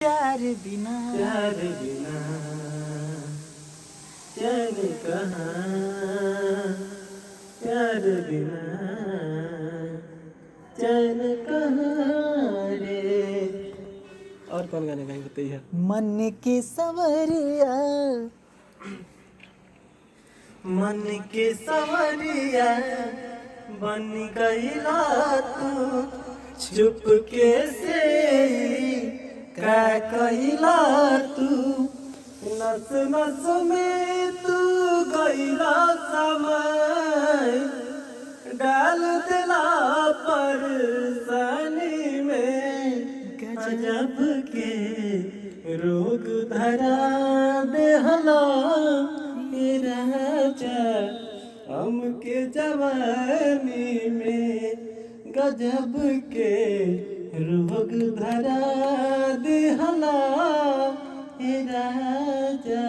प्यार बिना चैन कहाँ, प्यार बिना चैन कहाँ रे। और कौन गाने गाएंगे बताइए। मन के सवरिया, मन के सवरिया बन गईला तू, चुपके से का कहिला तू, नस नस में तू गईला समय, डाल दिला परेशानी में, गजब के रोग धरा देहला हे राजा हमके जवानी में, गजब के रोग धरा देहला हे राजा।